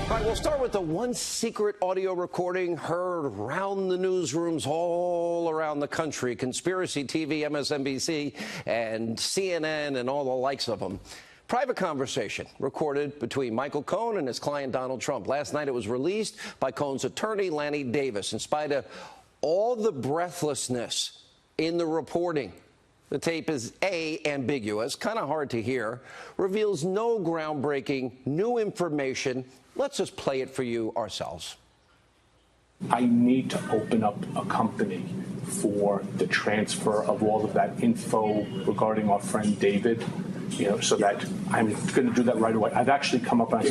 All right, we'll start with the one secret audio recording heard around the newsrooms all around the country. Conspiracy TV, MSNBC, and CNN, and all the likes of them. Private conversation recorded between Michael Cohen and his client Donald Trump. Last night it was released by Cohen's attorney, Lanny Davis. In spite of all the breathlessness in the reporting, the tape is A, ambiguous, kind of hard to hear, reveals no groundbreaking, new information. Let's just play it for you ourselves. I need to open up a company for the transfer of all of that info regarding our friend David, so that I'm going to do that right away. I've actually come up and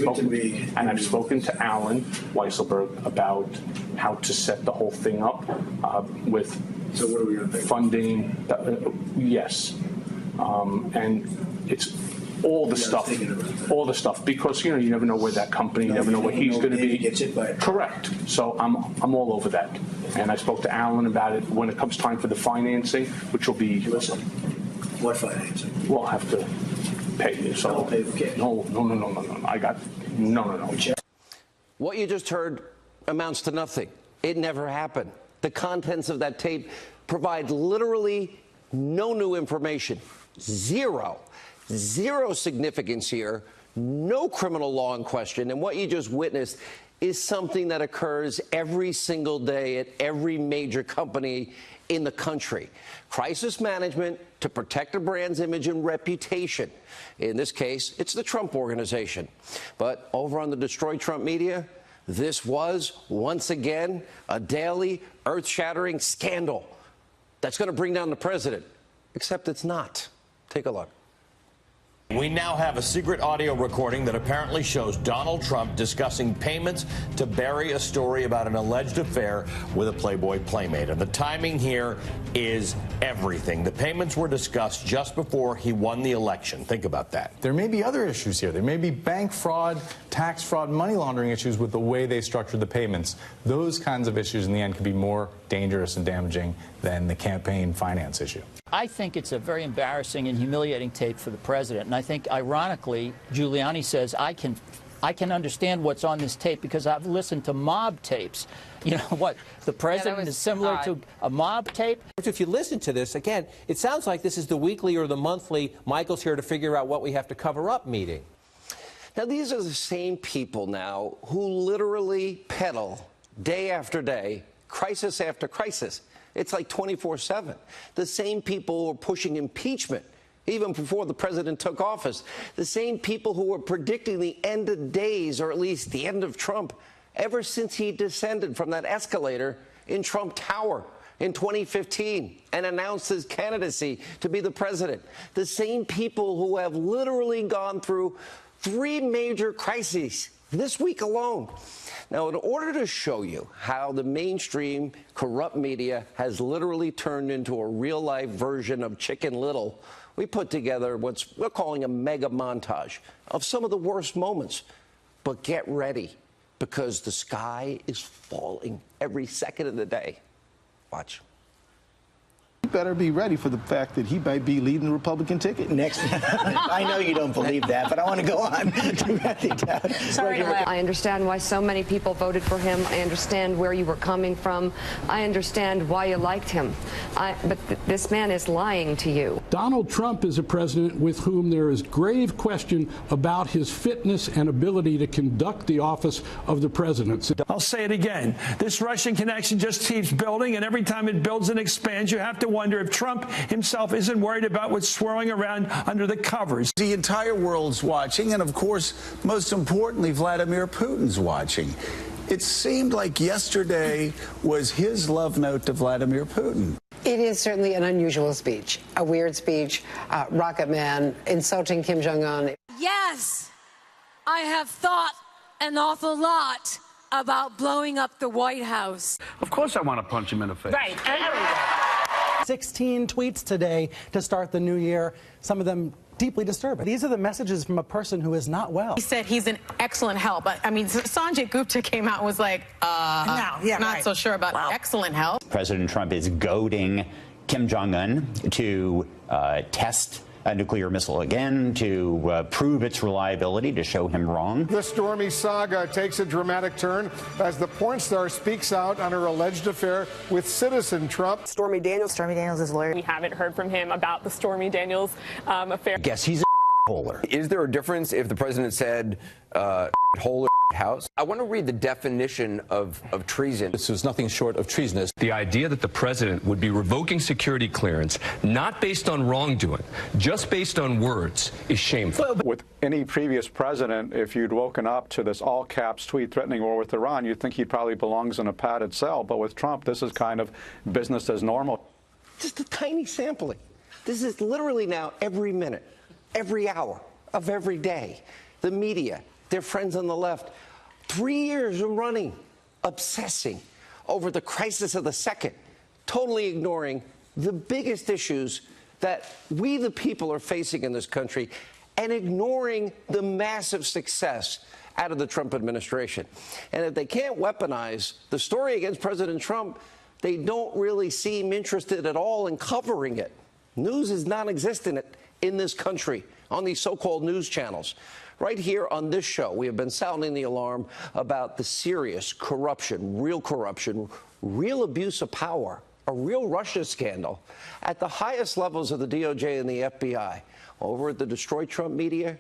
I've spoken to Alan Weisselberg about how to set the whole thing up with funding. Yes. And it's all the stuff, because you never know where that company, you never know where he's going to be. Correct. So I'm all over that, and I spoke to Alan about it when it comes time for the financing, which will be. Listen, what financing? We'll have to pay you. So pay the kid. No. I got no. What you just heard amounts to nothing. It never happened. The contents of that tape provide literally no new information. Zero significance here, no criminal law in question, and what you just witnessed is something that occurs every single day at every major company in the country. Crisis management to protect a brand's image and reputation. In this case, it's the Trump Organization. But over on the Destroy Trump media, this was, once again, a daily, earth-shattering scandal that's going to bring down the president. Except it's not. Take a look. We now have a secret audio recording that apparently shows Donald Trump discussing payments to bury a story about an alleged affair with a Playboy playmate. And the timing here is everything. The payments were discussed just before he won the election. Think about that. There may be other issues here. There may be bank fraud, tax fraud, money laundering issues with the way they structured the payments. Those kinds of issues in the end could be more dangerous and damaging than the campaign finance issue. I think it's a very embarrassing and humiliating tape for the president. And I think, ironically, Giuliani says, I can understand what's on this tape because I've listened to mob tapes. You know what? The president is similar to a mob tape. If you listen to this, again, it sounds like this is the weekly or the monthly Michael's here to figure out what we have to cover up meeting. Now, these are the same people now who literally peddle day after day, crisis after crisis. It's like 24/7. The same people who are pushing impeachment even before the president took office. The same people who were predicting the end of days, or at least the end of Trump, ever since he descended from that escalator in Trump Tower in 2015 and announced his candidacy to be the president. The same people who have literally gone through 3 major crises this week alone. Now, in order to show you how the mainstream corrupt media has literally turned into a real-life version of Chicken Little, we put together what we're calling a mega montage of some of the worst moments. But get ready, because the sky is falling every second of the day. Watch. You better be ready for the fact that he might be leading the Republican ticket next. I know you don't believe that, but I want to go on. Sorry, I understand why so many people voted for him. I understand where you were coming from. I understand why you liked him. But this man is lying to you. Donald Trump is a president with whom there is grave question about his fitness and ability to conduct the office of the presidency. I'll say it again. This Russian connection just keeps building, and every time it builds and expands, you have to wonder if Trump himself isn't worried about what's swirling around under the covers. The entire world's watching, and of course, most importantly, Vladimir Putin's watching. It seemed like yesterday was his love note to Vladimir Putin. It is certainly an unusual speech, a weird speech, Rocket Man, insulting Kim Jong-un. Yes, I have thought an awful lot about blowing up the White House. Of course I want to punch him in the face. Right. 16 tweets today to start the new year, some of them deeply disturbing. These are the messages from a person who is not well. He said he's an excellent help. I mean, Sanjay Gupta came out and was like, not so sure about excellent help. President Trump is goading Kim Jong-un to test a nuclear missile again to prove its reliability, to show him wrong. The Stormy saga takes a dramatic turn as the porn star speaks out on her alleged affair with citizen Trump. Stormy Daniels is lawyer. We haven't heard from him about the Stormy Daniels affair. Guess he's a holer. Is there a difference if the president said hole house? I want to read the definition of treason. This was nothing short of treasonous. The idea that the president would be revoking security clearance, not based on wrongdoing, just based on words, is shameful. With any previous president, if you'd woken up to this all-caps tweet threatening war with Iran, you'd think he probably belongs in a padded cell. But with Trump, this is kind of business as normal. Just a tiny sampling. This is literally now every minute, every hour of every day. The media, their friends on the left, 3 years of running, obsessing over the crisis of the second, totally ignoring the biggest issues that we, the people, are facing in this country, and ignoring the massive success out of the Trump administration. And if they can't weaponize the story against President Trump, they don't really seem interested at all in covering it. News is non-existent in this country on these so-called news channels. Right here on this show, we have been sounding the alarm about the serious corruption, real abuse of power, a real Russia scandal at the highest levels of the DOJ and the FBI. Over at the Destroy Trump media,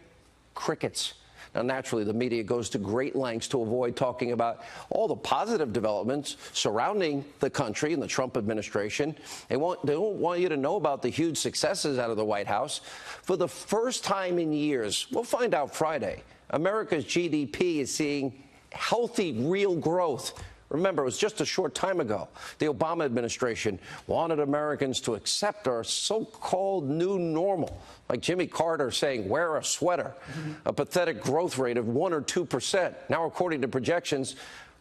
crickets. Now, naturally, the media goes to great lengths to avoid talking about all the positive developments surrounding the country and the Trump administration. They don't want you to know about the huge successes out of the White House. For the first time in years, we'll find out Friday, America's GDP is seeing healthy, real growth. Remember, it was just a short time ago. The Obama administration wanted Americans to accept our so-called new normal, like Jimmy Carter saying, wear a sweater, a pathetic growth rate of 1 or 2%. Now, according to projections,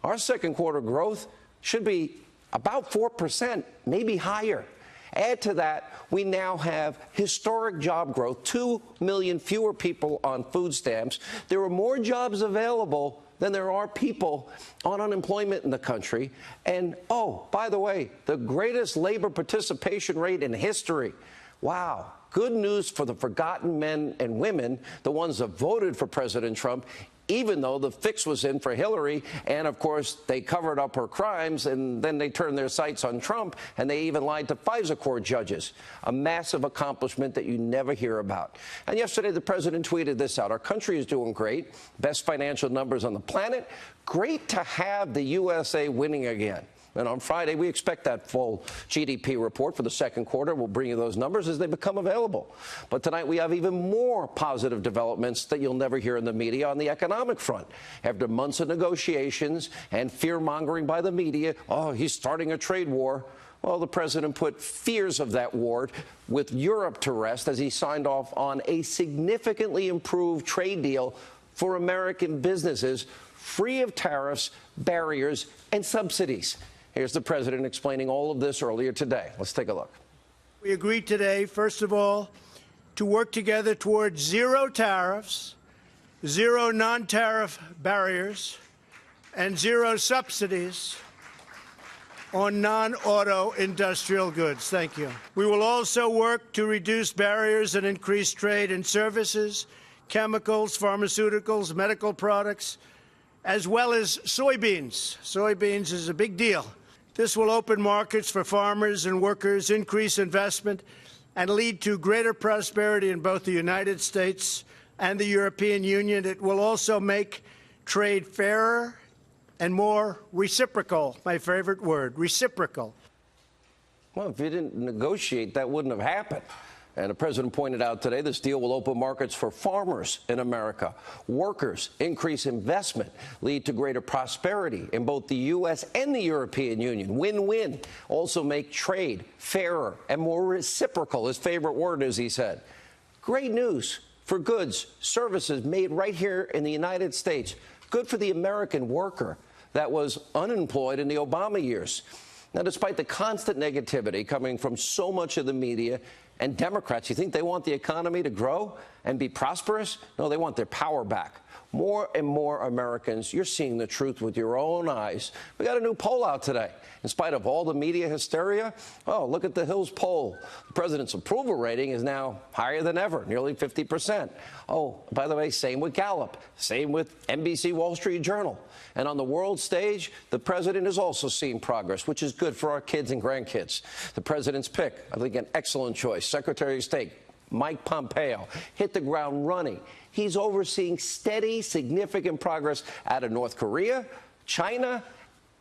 our second quarter growth should be about 4%, maybe higher. Add to that, we now have historic job growth, 2 million fewer people on food stamps. There are more jobs available than there are people on unemployment in the country. And, oh, by the way, the greatest labor participation rate in history. Wow. Good news for the forgotten men and women, the ones that voted for President Trump, even though the fix was in for Hillary. And, of course, they covered up her crimes, and then they turned their sights on Trump, and they even lied to FISA court judges. A massive accomplishment that you never hear about. And yesterday, the president tweeted this out. Our country is doing great. Best financial numbers on the planet. Great to have the USA winning again. And on Friday, we expect that full GDP report for the second quarter. We'll bring you those numbers as they become available. But tonight, we have even more positive developments that you'll never hear in the media on the economic front. After months of negotiations and fear-mongering by the media, oh, he's starting a trade war. Well, the president put fears of that war with Europe to rest as he signed off on a significantly improved trade deal for American businesses, free of tariffs, barriers, and subsidies. Here's the president explaining all of this earlier today. Let's take a look. We agreed today, first of all, to work together towards zero tariffs, zero non-tariff barriers, and zero subsidies on non-auto industrial goods. Thank you. We will also work to reduce barriers and increase trade in services, chemicals, pharmaceuticals, medical products, as well as soybeans. Soybeans is a big deal. This will open markets for farmers and workers, increase investment, and lead to greater prosperity in both the United States and the European Union. It will also make trade fairer and more reciprocal, my favorite word, reciprocal. Well, if you didn't negotiate, that wouldn't have happened. And the president pointed out today this deal will open markets for farmers in America, workers, increase investment, lead to greater prosperity in both the U.S. and the European Union. Win-win. Also make trade fairer and more reciprocal, his favorite word, as he said. Great news for goods, services made right here in the United States. Good for the American worker that was unemployed in the Obama years. Now, despite the constant negativity coming from so much of the media and Democrats, you think they want the economy to grow and be prosperous? No, they want their power back. More and more Americans, you're seeing the truth with your own eyes. We got a new poll out today. In spite of all the media hysteria, oh, look at the Hills poll. The president's approval rating is now higher than ever, nearly 50%. Oh, by the way, same with Gallup, same with NBC Wall Street Journal. And on the world stage, the president is also seeing progress, which is good for our kids and grandkids. The president's pick, I think, an excellent choice. Secretary of State Mike Pompeo hit the ground running. He's overseeing steady, significant progress out of North Korea, China,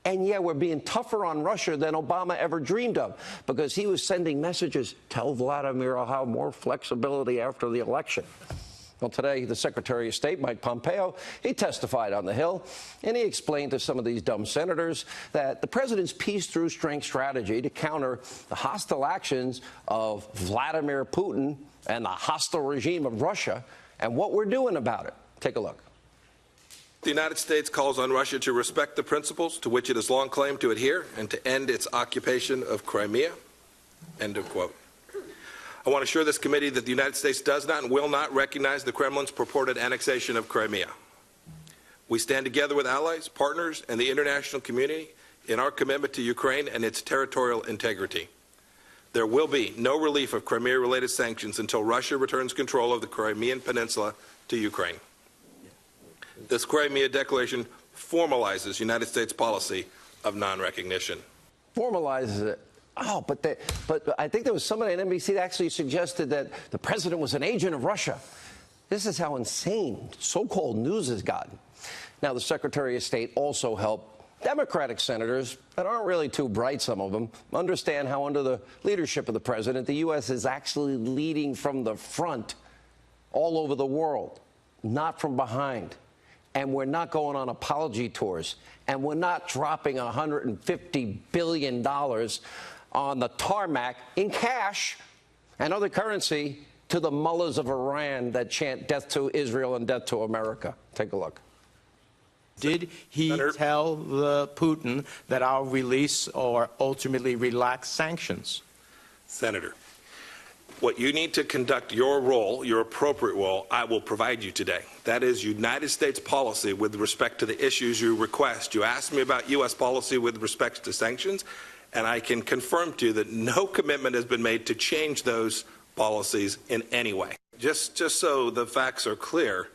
and yeah, we're being tougher on Russia than Obama ever dreamed of, because he was sending messages, tell Vladimir I'll have more flexibility after the election. Well, today, the Secretary of State, Mike Pompeo, he testified on the Hill, and he explained to some of these dumb senators that the president's peace-through-strength strategy to counter the hostile actions of Vladimir Putin and the hostile regime of Russia, and what we're doing about it. Take a look. The United States calls on Russia to respect the principles to which it has long claimed to adhere and to end its occupation of Crimea. End of quote. I want to assure this committee that the United States does not and will not recognize the Kremlin's purported annexation of Crimea. We stand together with allies, partners, and the international community in our commitment to Ukraine and its territorial integrity. There will be no relief of Crimea-related sanctions until Russia returns control of the Crimean Peninsula to Ukraine. This Crimea declaration formalizes United States policy of non-recognition. Formalizes it. Oh, but I think there was somebody on NBC that actually suggested that the president was an agent of Russia. This is how insane so-called news has gotten. Now, the Secretary of State also helped Democratic senators that aren't really too bright, some of them, understand how under the leadership of the president, the U.S. is actually leading from the front all over the world, not from behind. And we're not going on apology tours, and we're not dropping $150 billion on the tarmac in cash and other currency to the mullahs of Iran that chant death to Israel and death to America. Take a look. Did he tell Putin that I'll release or ultimately relax sanctions? Senator, what you need to conduct your role, your appropriate role, I will provide you today. That is United States policy with respect to the issues you request. You asked me about U.S. policy with respect to sanctions, and I can confirm to you that no commitment has been made to change those policies in any way. Just so the facts are clear,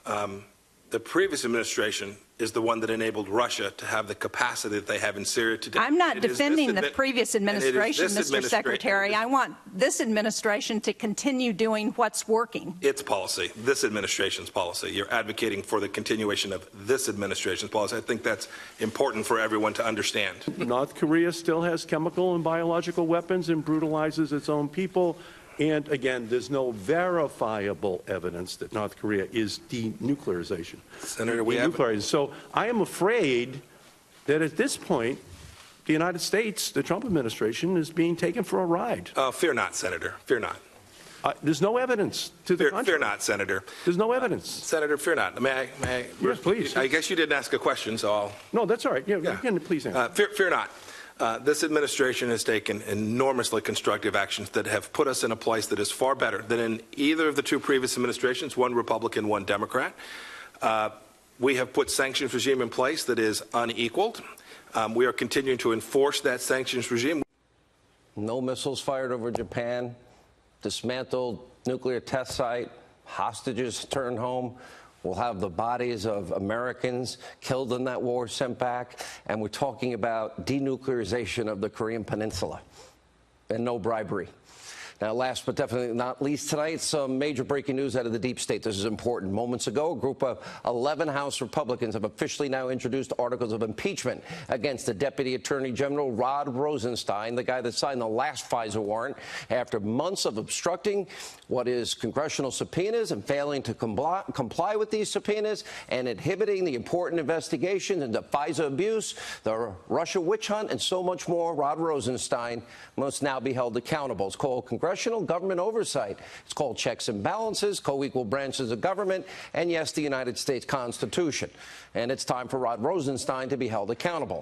the previous administration is the one that enabled Russia to have the capacity that they have in Syria today. I'm not defending the previous administration, Mr. Secretary. I want this administration to continue doing what's working. Its policy, this administration's policy. You're advocating for the continuation of this administration's policy. I think that's important for everyone to understand. North Korea still has chemical and biological weapons and brutalizes its own people. And again, there's no verifiable evidence that North Korea is denuclearization. Senator, we have. So I am afraid that at this point, the United States, the Trump administration, is being taken for a ride. Fear not, Senator. Fear not. There's no evidence to the contrary. Fear not, Senator. There's no evidence. Senator, fear not. May I? Yes, please. I guess you didn't ask a question, so I'll. No, that's all right. Yeah. Again, please answer. Fear not. This administration has taken enormously constructive actions that have put us in a place that is far better than in either of the two previous administrations, one Republican, one Democrat. We have put sanctions regime in place that is unequaled. We are continuing to enforce that sanctions regime. No missiles fired over Japan, dismantled nuclear test site, hostages turned home. We'll have the bodies of Americans killed in that war sent back, and we're talking about denuclearization of the Korean Peninsula and no bribery. Now, last but definitely not least tonight, some major breaking news out of the deep state. This is important. Moments ago, a group of 11 House Republicans have officially now introduced articles of impeachment against the Deputy Attorney General Rod Rosenstein, the guy that signed the last FISA warrant, after months of obstructing what is congressional subpoenas and failing to comply with these subpoenas and inhibiting the important investigation into FISA abuse, the Russia witch hunt, and so much more. Rod Rosenstein must now be held accountable. It's called congressional government oversight. It's called checks and balances, co-equal branches of government, and yes, the United States Constitution. And it's time for Rod Rosenstein to be held accountable.